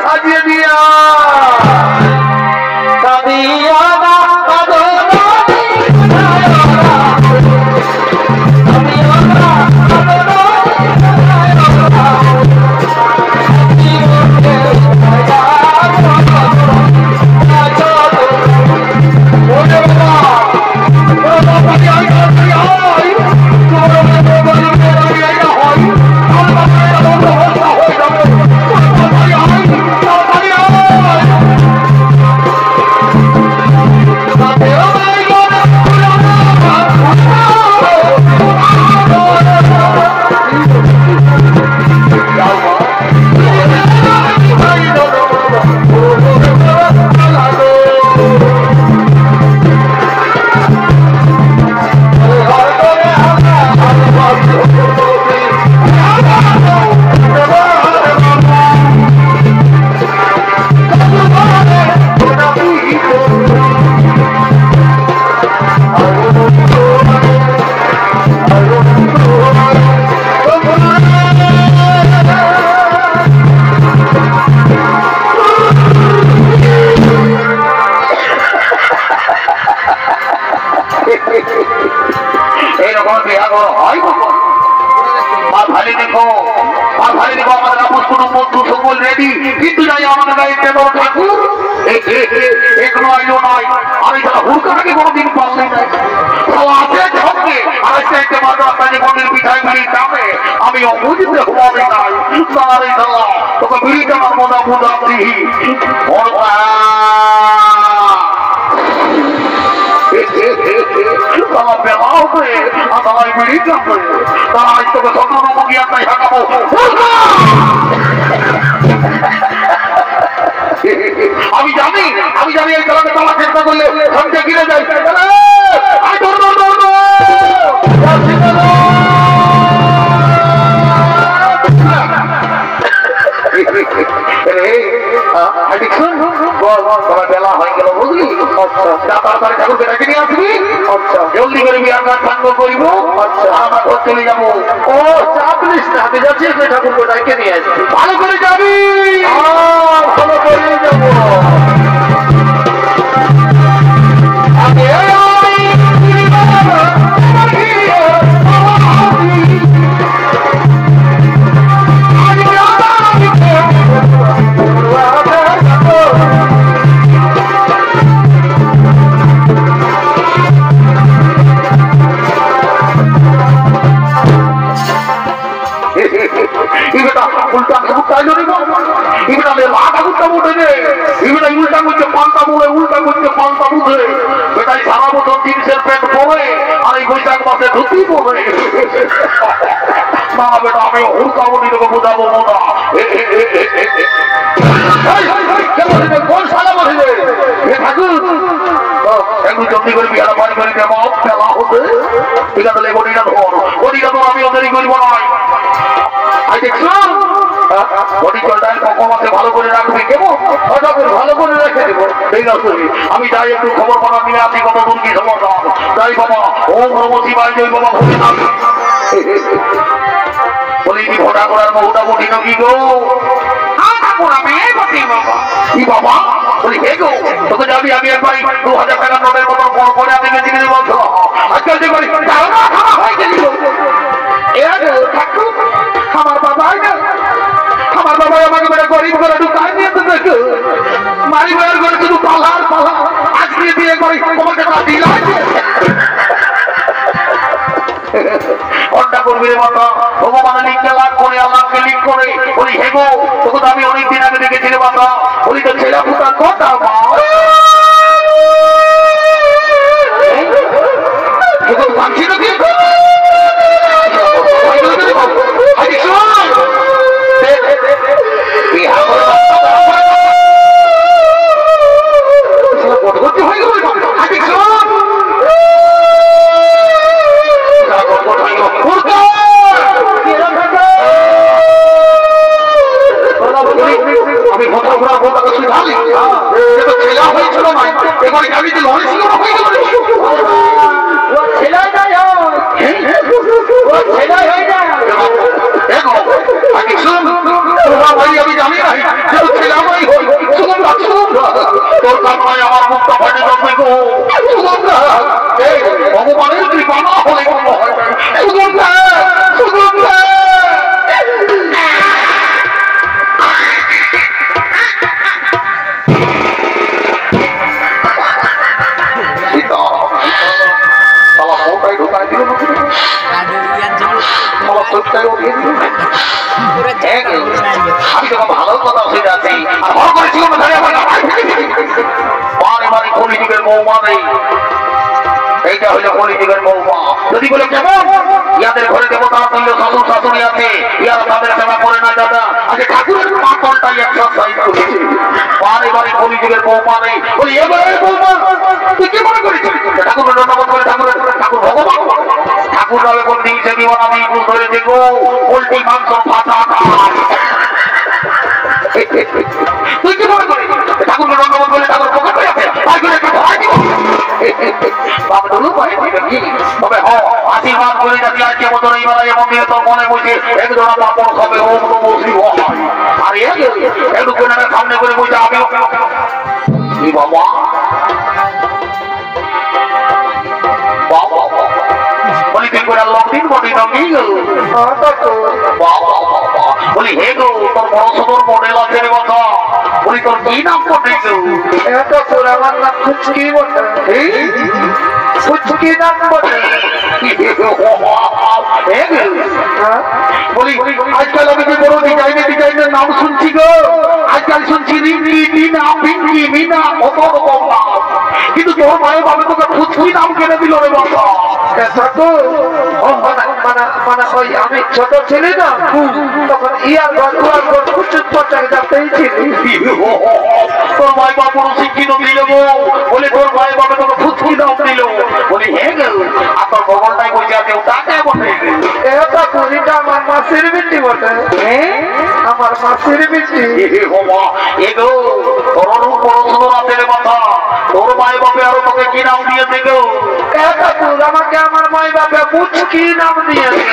সাজিয়ে দিয়া আমি জানি এই কালামে তালা চেষ্টা করলে সঙ্গে গিরে যাই বেলা হয়ে গেল বুঝলি তাড়াতাড়ি ঠাকুরকে ডেকে নিয়ে আসবি জলদি করে বিয়ার গান সাঙ্গ করিব আমরা ঘর চলে যাবো ও চাপ নিস না আমি যাচ্ছি ঠাকুরকে ডেকে নিয়ে আসবি ভালো করে যাবি ভালো করে যাবো ভালো করে রাখবি কেমন ভালো করে রেখে দেবো ঠিক আছে আমি যাই একটু খবর পাড়া নিয়ে আসি কত দূর কি সমাধান যাই বাবা ওম নমঃ শিবায় জয় বাবা ভোলেনাথ বলি কি ভোটা করার বহুটা কঠিন কি গো কি বাবা বলি হে গো তোকে যাবি আমি একবার 2000 টাকা নোটের মতো পরে আমি গেছি কিছু বলছো আজকাল যে করি আমার বাবা আমার বাবা আমাকে মেরে গরিব করে ঢুকায় নিয়ে দেখো মারি মেয়ের করে শুধু পালার পালা আজকে দিয়ে করে তোমাকে দিলাম কর্মীর মতো ভগবানের লিখতে লাভ করে আল্লাহকে লিখ করে বলি হে গো তোকে তো আমি অনেকদিন আগে দেখেছিলাম বাবা বলি তো ছেলে পুতা কথা মানছি না কিন্তু আমি কথা ঘোরা বলতে শুধালি ছেলে হয়েছিল না এবার আমি যে লড়ে ছিল না হয়ে গেল ছেলে হয়ে যায় আমি জানি না তোর কারণে আমার মুখটা ফাটে যাবে গো ভগবানের কৃপা না হলে কোনো হয় না আমি তোমার ভালো কথা শুনে আছি আর হর করে জীবন বারে বারে কলিযুগের বৌমা নেই এইটা হলো কলিযুগের বৌমা যদি বলে কেমন ইয়াদের ঘরে দেবতা তুল্য শ্বশুর শাশুড়ি আছে ইয়ারা তাদের সেবা করে না দাদা আজকে ঠাকুরের মাতনটাই এক্সারসাইজ করেছে বারে বারে কলিযুগের বৌমা নেই বলি এবারে বৌমা তুই কি মনে করেছিস ঠাকুরের ধন্যবাদ করে ঠাকুর ভগবান ঠাকুর রাবে কোন দিন সে জীবন আমি ভুল ধরে দেখো পোল্ট্রি মাংস ফাটা তুই কি মনে করিস ঠাকুরকে ধন্যবাদ বলে ঠাকুর পকেট হয়ে আছে তাই করে একটু ভয় দিব বাবুলু ভয় দিবে কি তবে আশীর্বাদ করে যাচ্ছি আজকে মতো এই বেলায় মন্দিরে তোর মনে বসে একজনা বাপন হবে ওম নমঃ শিবায় আর একটু কোনের সামনে করে বসে আমি কি বাবা বলি তুই করে লকদিন বলি নকি গো বলি হে গো তোর বড় সুন্দর মডেল আছে রে কথা বলি তোর কি নাম পড়ে গো এটা তোর আমার নাম ফুচকি বটে ফুচকি নাম বটে বলি আজকাল আমি যে বড় ডিজাইনের নাম শুনছি গো আজকাল শুনছি রিঙ্গি টিনা পিঙ্কি মিনা কত রকম নাম কিন্তু তোর মায়ের বাবা তোকে ফুচকি নাম কেনে দিল রে বাবা আমি ছোট ছিলি না তখন ইয়ার ঘর প্রচুর পচাকে যাতেই ছিলি তোর মাই বাবা শিক্ষিত দিল গো বলে তোর মায়ের বাবা তোকে ফুচকি নাম দিল বলি হে গো আর তোর ভগবানটাই বলছে আছে ওটাকে বটে এটা পুরিটা আমার মাসির বিটি বটে আমার মাসির বিটি এগো তোর বড় সুন্দর আছে রে কথা তোর মায়ের বাবা আরো তোকে কি নাম দিয়েছে গো আমাকে আমার মাই বাবা মুচকি নাম দিয়েছে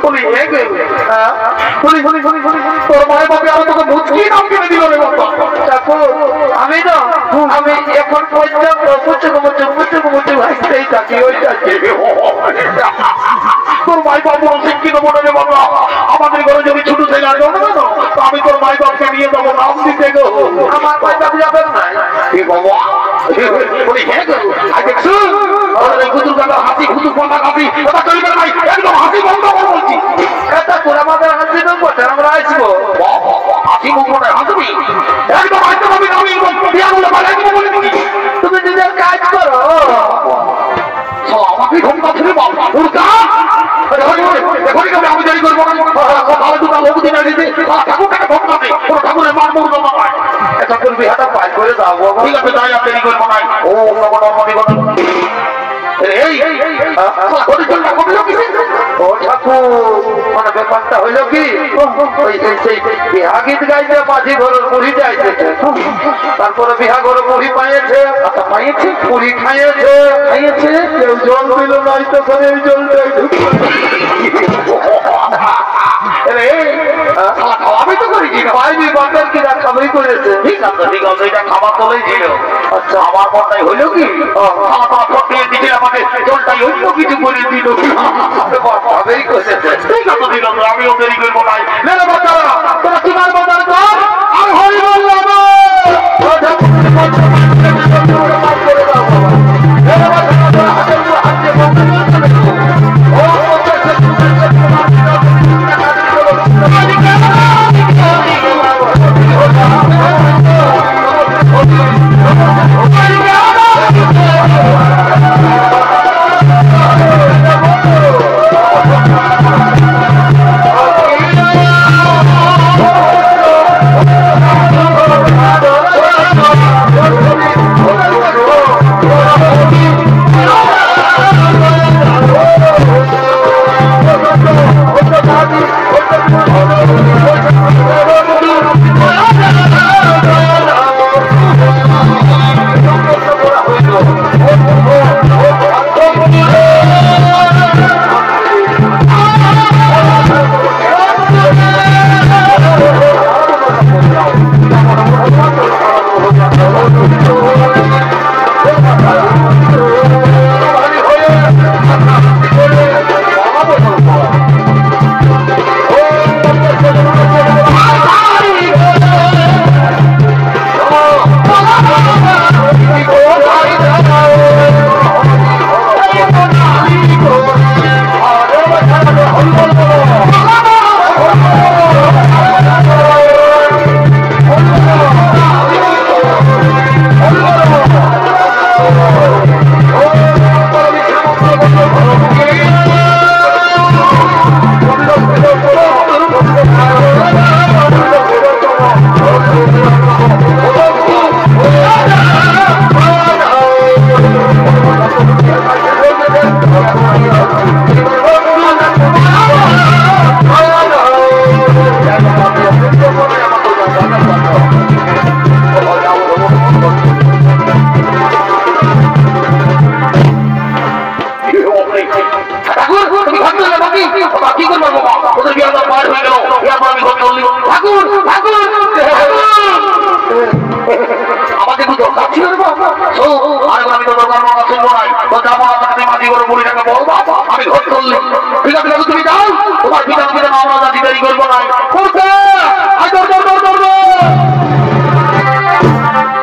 বলি তোর মায়ের বাবা আরো তোকে মুচকি নাম কিনে দিল রে বাবা আমি না আমি এখন পর্যন্ত মুচুক হাসতেই থাকি ওইটাকে তোর মাই বাবু শিক্ষিত মনে রে বাবা আমাদের ঘরে যদি ছোট ছেলে আসবে না তো আমি তোর মাই বাবকে নিয়ে যাবো নাম দিতে গো আমার মাই বাবু যাবে না বাবা বলি হ্যাঁ গো আই দেখছো কুতুর কথা হাসি কুতুর কথা হাসি ওটা চলবে না একদম হাসি বন্ধ করে বলছি এটা তোর আমাদের হাসি বন্ধ করতে আমরা আসবো হাসি বন্ধ করে হাসবি একদম আসতে হবে আমি বিয়া বলে পালাই দিব বলে দিবি তুমি নিজের কাজ করো আমাকে ঘুমটা ছিল বাবা উড়কা এখন কি আমি জানি করবো তাহলে দুটো লোক দিন দিতে ঠাকুরটাকে ঘটনা দে পুরো ঠাকুরের মার মুড় জমা পায় এটা করবি হাটা পায় করে দাও ঠিক আছে তাই আপনি করবো নাই ও নব মানে ব্যাপারটা হইল কি বিহা গীত গাইতে মাঝি ঘর মুড়ি যাইছে তারপরে বিহা ঘর মুড়ি পাইছে পাইছে পুরি খাইয়েছে কেউ জল দিল নাই তো করে জলটাই আমি তো করি পাইনি বাপের কিনা খাবারই করেছে ঠিক আছে এটা খাবার তোলাই ছিল আচ্ছা আমার মনটাই হইল কি দিকে আমাকে জলটাই অন্য কিছু করে দিল ঠিক আছে দিল আমিও দেরি করবো নাই তোরা তোমার বাজার কর আর হরি বললাম বললি ঠিক আছে তুমি যাও তোমার পিতা পিতা আমরা জাতি দেরি করবো না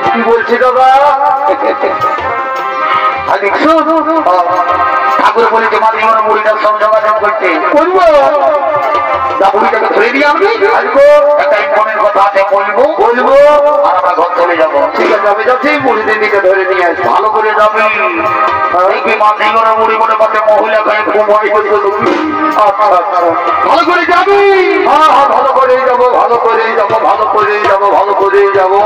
কি বলছি দাদা ঠাকুর বলেছে মাঝিমার মুড়িটার সঙ্গে যোগাযোগ করতে করবো বুড়িটাকে ধরে দিয়ে আমি আসবো একটা ইম্পর্টেন্ট কথা আছে বলবো বলবো আর আমরা ঘর চলে যাবো ঠিক আছে আমি যাচ্ছি মুড়িদের দিকে ধরে নিয়ে আসবো ভালো করে যাবি দেখবি মাঝিমার মুড়ি মনে পাচ্ছে মহিলা গায়ে ঘুমাই আচ্ছা আচ্ছা ভালো করে যাবি হ্যাঁ হ্যাঁ ভালো করেই যাবো ভালো করেই যাবো ভালো করেই যাবো ভালো করেই যাবো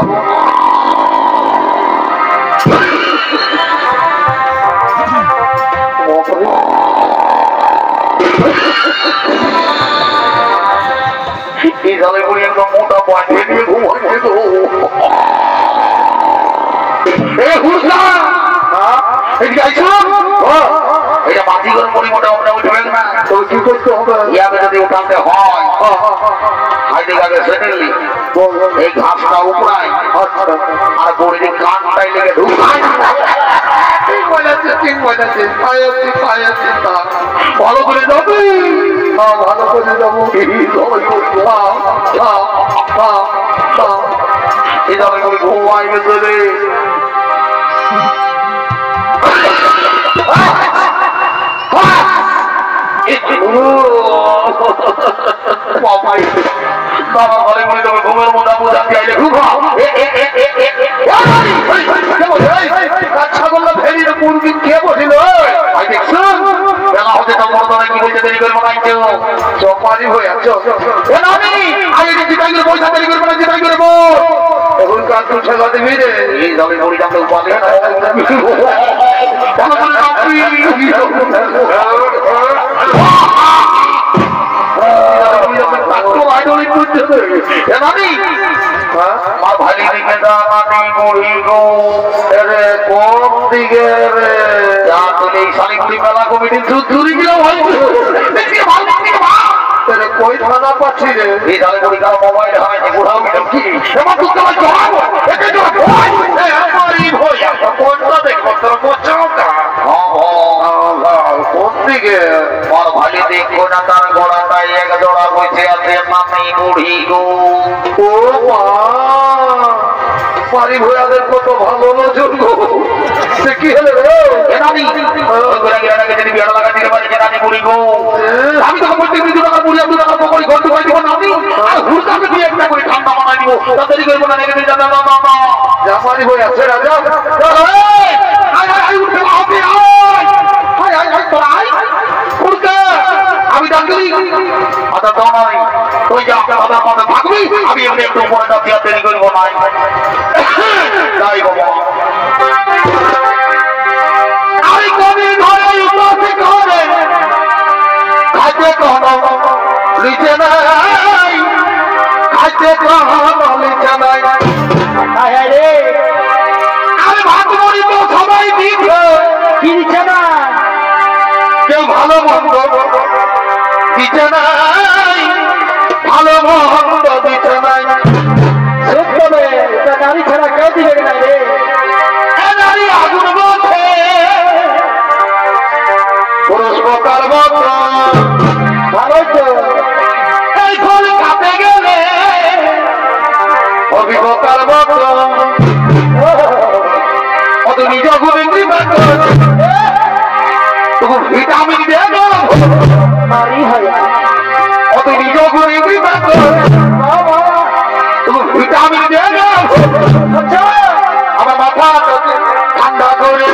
এই জলে করে একদম মোটা পাঠিয়ে দিয়ে ঘুমাচ্ছে তো এটা মাঝি করে পরিমোটা আমরা উঠবেন না তো কি করতে হবে ইয়াকে যদি উঠাতে হয় হাইতে আগে সেটেলি এই ঘাসটা উপরায় আর বড়ি কানটাই লেগে ঢুকায় ভালো করে যাবে ভালো করে যাবো এই যাবে করে ঘুমাইবে চলে বাবা ঘরে মনে যাবে ঘুমের মোটা মোটা চাইলে ঘুমাও ছাগল ফেরির মুরগি খেয়ে বসিল বেলা হতে তো মনে কি বলতে দেরি করবো না চপারি হয়ে আছো পয়সা দেরি করবো না জিতাই করবো এখন কাজ তুই ছেলে দিবি রে এই যাবে মুড়ি দাম পাবে कोई थाना पाচ্ছি রে এই দালে বড়ি কার মোবাইল হয় নি বুড়াও কি এমন তো তোমার জবাব এতে তো ভয় এই আমারই ভয় কোনটা দেখো তোর পছন্দটা কোন দিকে আর ভালি দেখো না তার গোড়াটাই এক জোড়া বসে আছে মামি বুড়ি গো ও মা পারি ভয়াদের কত ভালো নজর গো সে কি হলো রে এনানি গোড়া গিরাটাকে যদি বিড়া লাগা দিতে পারি এনানি বুড়ি গো আমি তো বলতে দিই টাকা বুড়ি আপনি টাকা পকড়ি ঘর ঢুকাই দিব না আমি আর হুড়কাকে দিয়ে একটা করে ঠান্ডা বানাই দিব তাড়াতাড়ি করব না নেগে দিয়ে না না না জামানি হয়ে আছে রাজা আয় আয় আয় উঠে আপনি আয় আয় আয় তোরা আয় হুড়কা আমি ডাকলি আদা দাও নাই তুই যা দাদা মাথা থাকবি আমি এমনি একটু উপরে যাচ্ছি আর দেরি করব না যাই বাবা আমি কবি ঘরে উপস্থিত করে খাইতে কোনো লিখে নাই খাইতে কোনো লিখে নাই রে আমি ভাত মরি তো সবাই দিচ্ছে কি দিচ্ছে না কেউ ভালো মন্দ দিচ্ছে নাই ভালো মন্দ দিচ্ছে নাই সত্যবে নারী ছাড়া কেউ দিবে না রে নারী আগুন বলছে পুরুষ প্রকার মন্ত্র ভালো তো এই ফল কাঁপে গেলে অভিপ্রকার মন্ত্র অত নিজ গুণী তবু ভিটামিন দিয়ে নারী হয় অত নিজ গুণী তবু ভিটামিন দিয়ে আমার মাথা ঠান্ডা করে